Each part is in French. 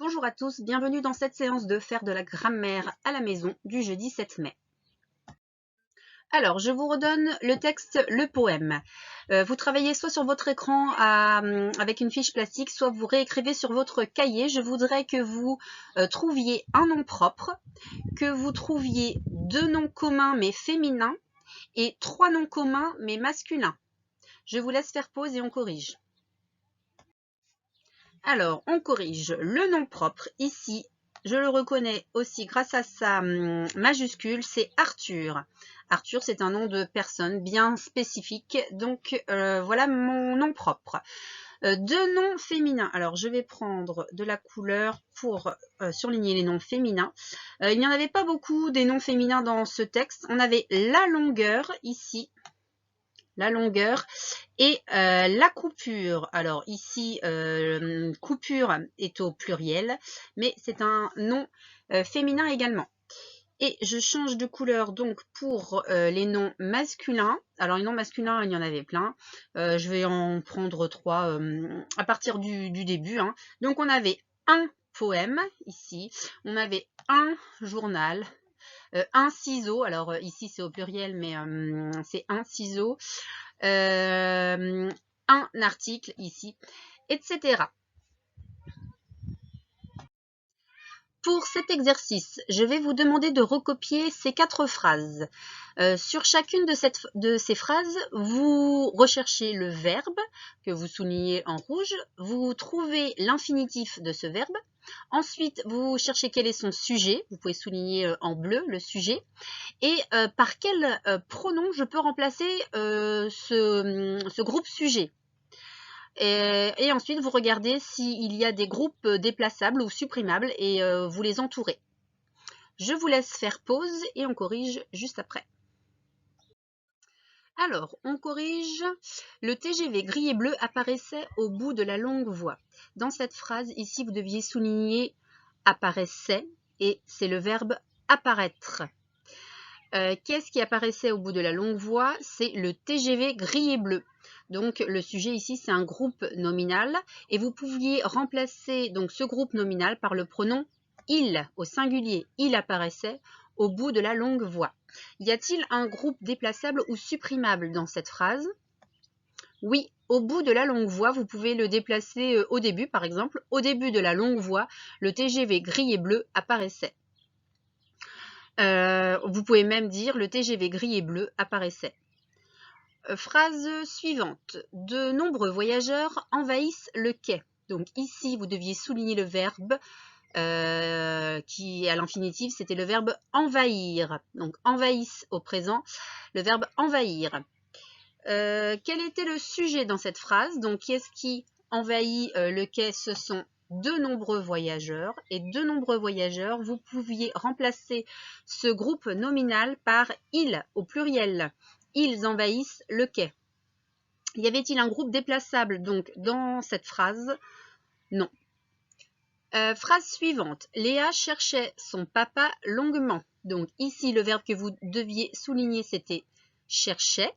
Bonjour à tous, bienvenue dans cette séance de faire de la grammaire à la maison du jeudi 7 mai. Alors, je vous redonne le texte, le poème. Vous travaillez soit sur votre écran avec une fiche plastique, soit vous réécrivez sur votre cahier. Je voudrais que vous trouviez un nom propre, que vous trouviez 2 noms communs mais féminins et 3 noms communs mais masculins. Je vous laisse faire pause et on corrige. Alors, on corrige le nom propre. Ici, je le reconnais aussi grâce à sa majuscule, c'est Arthur. Arthur, c'est un nom de personne bien spécifique. Donc, voilà mon nom propre. 2 noms féminins. Alors, je vais prendre de la couleur pour surligner les noms féminins. Il n'y en avait pas beaucoup des noms féminins dans ce texte. On avait la longueur ici. La longueur et la coupure. Alors ici, coupure est au pluriel, mais c'est un nom féminin également. Et je change de couleur donc pour les noms masculins. Alors les noms masculins, il y en avait plein. Je vais en prendre 3 à partir du début. Hein. Donc on avait un poème ici, on avait un journal, un ciseau, alors ici c'est au pluriel mais c'est un ciseau, un article ici, etc. Pour cet exercice, je vais vous demander de recopier ces 4 phrases. Sur chacune de ces phrases, vous recherchez le verbe que vous soulignez en rouge, vous trouvez l'infinitif de ce verbe, ensuite vous cherchez quel est son sujet, vous pouvez souligner en bleu le sujet, et par quel pronom je peux remplacer ce groupe sujet. Et ensuite, vous regardez s'il y a des groupes déplaçables ou supprimables et vous les entourez. Je vous laisse faire pause et on corrige juste après. Alors, on corrige. Le TGV gris et bleu apparaissait au bout de la longue voie. Dans cette phrase, ici, vous deviez souligner apparaissait et c'est le verbe apparaître. Qu'est-ce qui apparaissait au bout de la longue voie? C'est le TGV gris et bleu. Donc le sujet ici, c'est un groupe nominal et vous pouviez remplacer donc ce groupe nominal par le pronom il au singulier. Il apparaissait au bout de la longue voie. Y a-t-il un groupe déplaçable ou supprimable dans cette phrase? Oui, au bout de la longue voie, vous pouvez le déplacer au début, par exemple. Au début de la longue voie, le TGV gris et bleu apparaissait. Vous pouvez même dire le TGV gris et bleu apparaissait. Phrase suivante. De nombreux voyageurs envahissent le quai. Donc ici, vous deviez souligner le verbe qui, à l'infinitif, c'était le verbe envahir. Donc envahissent au présent, le verbe envahir. Quel était le sujet dans cette phrase? Donc qui est-ce qui envahit le quai? Ce sont de nombreux voyageurs. Et de nombreux voyageurs, vous pouviez remplacer ce groupe nominal par ils au pluriel. Ils envahissent le quai. Y avait-il un groupe déplaçable donc dans cette phrase? Non. Phrase suivante. Léa cherchait son papa longuement. Donc ici, le verbe que vous deviez souligner, c'était cherchait.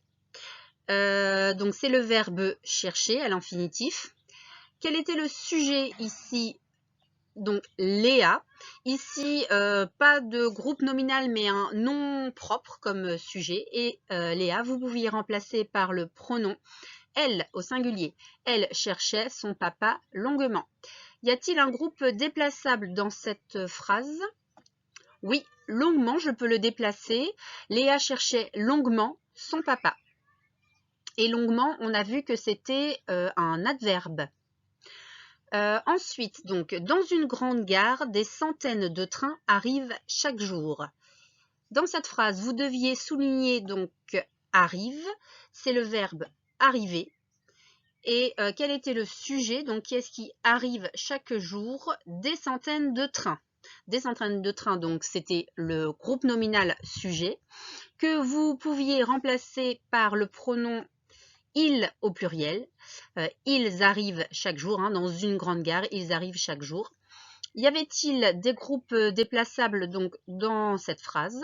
Donc c'est le verbe chercher à l'infinitif. Quel était le sujet ici? Donc Léa. Ici, pas de groupe nominal, mais un nom propre comme sujet. Et Léa, vous pouviez remplacer par le pronom elle au singulier. Elle cherchait son papa longuement. Y a-t-il un groupe déplaçable dans cette phrase? Oui, longuement, je peux le déplacer. Léa cherchait longuement son papa. Et longuement, on a vu que c'était un adverbe. Ensuite, donc, dans une grande gare, des centaines de trains arrivent chaque jour. Dans cette phrase, vous deviez souligner donc arrive, c'est le verbe arriver. Et quel était le sujet? Donc, qui est-ce qui arrive chaque jour? Des centaines de trains. Des centaines de trains, donc c'était le groupe nominal sujet, que vous pouviez remplacer par le pronom ils au pluriel. Ils arrivent chaque jour, hein, dans une grande gare, ils arrivent chaque jour. Y avait-il des groupes déplaçables donc dans cette phrase?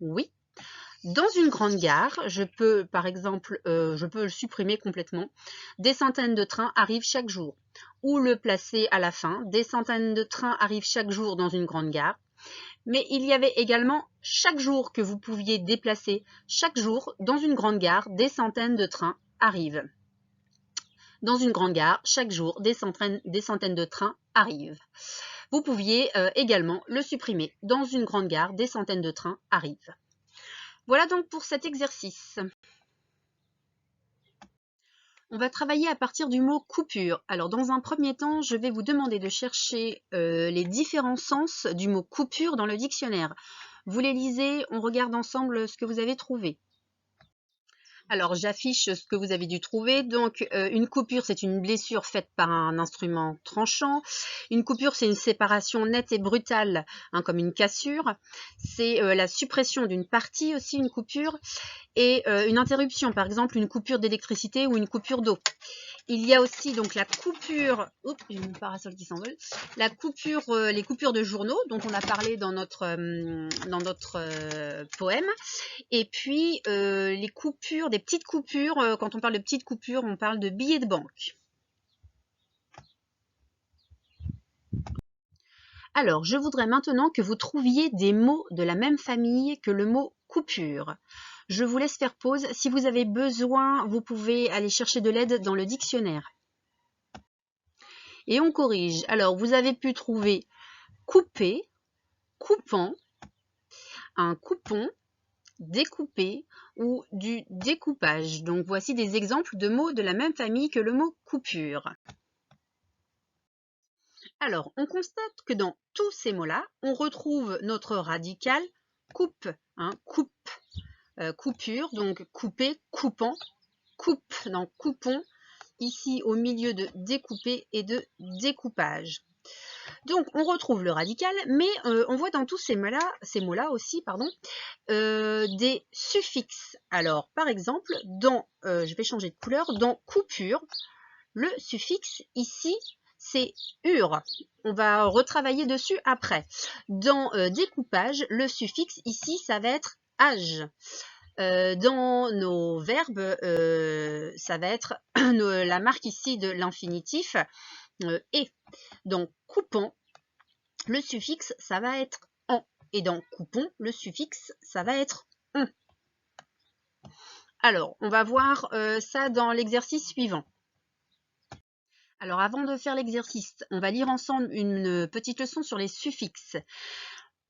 Oui. Dans une grande gare, je peux par exemple, je peux le supprimer complètement. Des centaines de trains arrivent chaque jour. Ou le placer à la fin. Des centaines de trains arrivent chaque jour dans une grande gare. Mais il y avait également chaque jour que vous pouviez déplacer. Chaque jour, dans une grande gare, des centaines de trains arrivent. Dans une grande gare, chaque jour, des centaines de trains arrivent. Vous pouviez également le supprimer. Dans une grande gare, des centaines de trains arrivent. Voilà donc pour cet exercice. On va travailler à partir du mot coupure. Alors dans un premier temps, je vais vous demander de chercher les différents sens du mot coupure dans le dictionnaire. Vous les lisez, on regarde ensemble ce que vous avez trouvé. Alors j'affiche ce que vous avez dû trouver. Donc une coupure, c'est une blessure faite par un instrument tranchant. Une coupure, c'est une séparation nette et brutale, hein, comme une cassure. C'est la suppression d'une partie aussi, une coupure. Et une interruption, par exemple une coupure d'électricité ou une coupure d'eau. Il y a aussi donc la coupure, oups, j'ai mon parasol qui s'envole, la coupure, les coupures de journaux dont on a parlé dans notre poème. Et puis les coupures, des petites coupures, quand on parle de petites coupures, on parle de billets de banque. Alors, je voudrais maintenant que vous trouviez des mots de la même famille que le mot coupure. Je vous laisse faire pause. Si vous avez besoin, vous pouvez aller chercher de l'aide dans le dictionnaire. Et on corrige. Alors, vous avez pu trouver couper, coupant, un coupon, découper ou du découpage. Donc, voici des exemples de mots de la même famille que le mot coupure. Alors, on constate que dans tous ces mots-là, on retrouve notre radical coupe, hein, coupe, coupure, donc couper, coupant, coupe dans coupon, ici au milieu de découper et de découpage. Donc on retrouve le radical, mais on voit dans tous ces mots-là aussi, pardon, des suffixes. Alors par exemple, dans, je vais changer de couleur, dans coupure, le suffixe ici c'est ur. On va retravailler dessus après. Dans découpage, le suffixe ici ça va être age. Dans nos verbes, ça va être la marque ici de l'infinitif et. Donc coupant, le suffixe ça va être en. Et dans coupon, le suffixe ça va être on. Alors, on va voir ça dans l'exercice suivant. Alors, avant de faire l'exercice, on va lire ensemble une petite leçon sur les suffixes.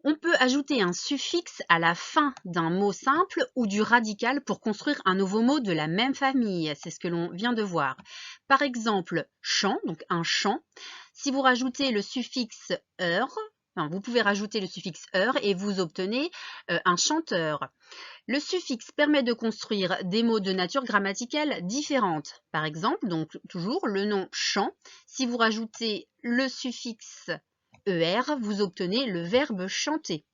On peut ajouter un suffixe à la fin d'un mot simple ou du radical pour construire un nouveau mot de la même famille. C'est ce que l'on vient de voir. Par exemple, chant, donc un chant. Si vous rajoutez le suffixe heure, enfin, vous pouvez rajouter le suffixe heure et vous obtenez un chanteur. Le suffixe permet de construire des mots de nature grammaticale différente. Par exemple, donc toujours le nom chant, si vous rajoutez le suffixe ER, vous obtenez le verbe chanter.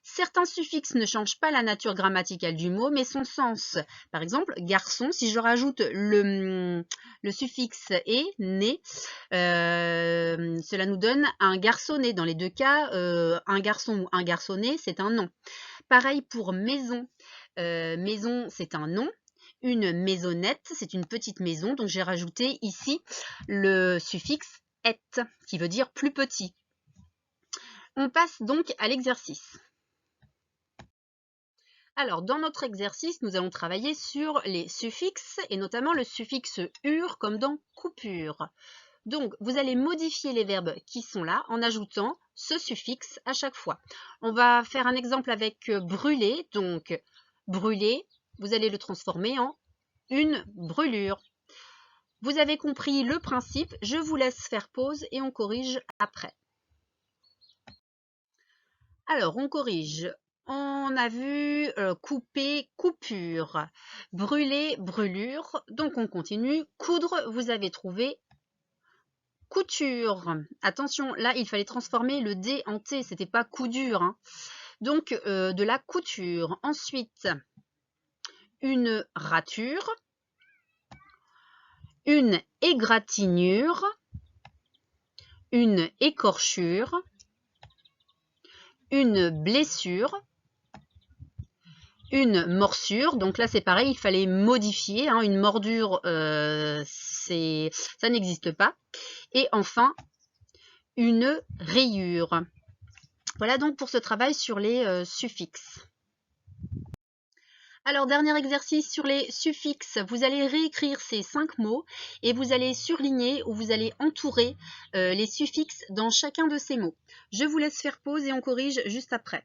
Certains suffixes ne changent pas la nature grammaticale du mot, mais son sens. Par exemple, garçon, si je rajoute le suffixe et, né, cela nous donne un garçonnet. Dans les deux cas, un garçon ou un garçonnet, c'est un nom. Pareil pour maison. Maison, c'est un nom. Une maisonnette, c'est une petite maison. Donc, j'ai rajouté ici le suffixe et, qui veut dire plus petit. On passe donc à l'exercice. Alors, dans notre exercice, nous allons travailler sur les suffixes et notamment le suffixe ur comme dans coupure. Donc, vous allez modifier les verbes qui sont là en ajoutant ce suffixe à chaque fois. On va faire un exemple avec brûler. Donc, brûler, vous allez le transformer en une brûlure. Vous avez compris le principe. Je vous laisse faire pause et on corrige après. Alors, on corrige. On a vu couper, coupure, brûler, brûlure. Donc, on continue. Coudre, vous avez trouvé couture. Attention, là, il fallait transformer le D en T. C'était pas coudure. Hein. Donc, de la couture. Ensuite, une rature, une égratignure, une écorchure, une blessure, une morsure. Donc là, c'est pareil, il fallait modifier. Hein, une mordure, ça n'existe pas. Et enfin, une rayure. Voilà donc pour ce travail sur les suffixes. Alors, dernier exercice sur les suffixes. Vous allez réécrire ces 5 mots et vous allez surligner ou vous allez entourer les suffixes dans chacun de ces mots. Je vous laisse faire pause et on corrige juste après.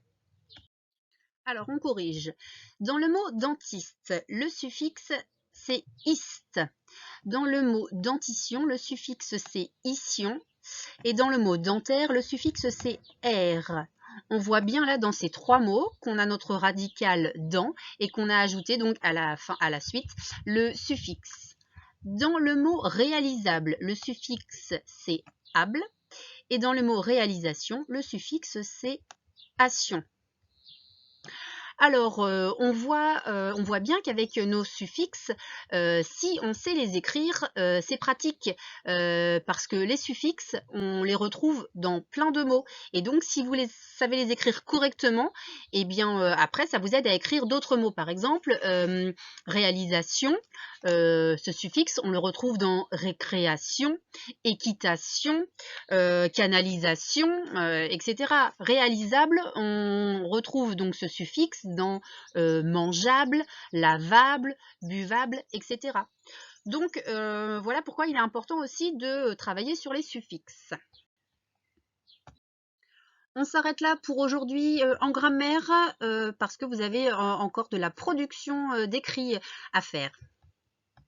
Alors, on corrige. Dans le mot dentiste, le suffixe c'est iste. Dans le mot dentition, le suffixe c'est ition. Et dans le mot dentaire, le suffixe c'est R. On voit bien là dans ces 3 mots qu'on a notre radical dent et qu'on a ajouté donc à la suite le suffixe. Dans le mot réalisable, le suffixe c'est able et dans le mot réalisation, le suffixe c'est ation. Alors, on voit bien qu'avec nos suffixes, si on sait les écrire, c'est pratique parce que les suffixes, on les retrouve dans plein de mots. Et donc, si vous savez les écrire correctement, eh bien, après, ça vous aide à écrire d'autres mots. Par exemple, réalisation, ce suffixe, on le retrouve dans récréation, équitation, canalisation, etc. Réalisable, on retrouve donc ce suffixe dans mangeable, lavable, buvable, etc. Donc voilà pourquoi il est important aussi de travailler sur les suffixes. On s'arrête là pour aujourd'hui en grammaire parce que vous avez encore de la production d'écrits à faire.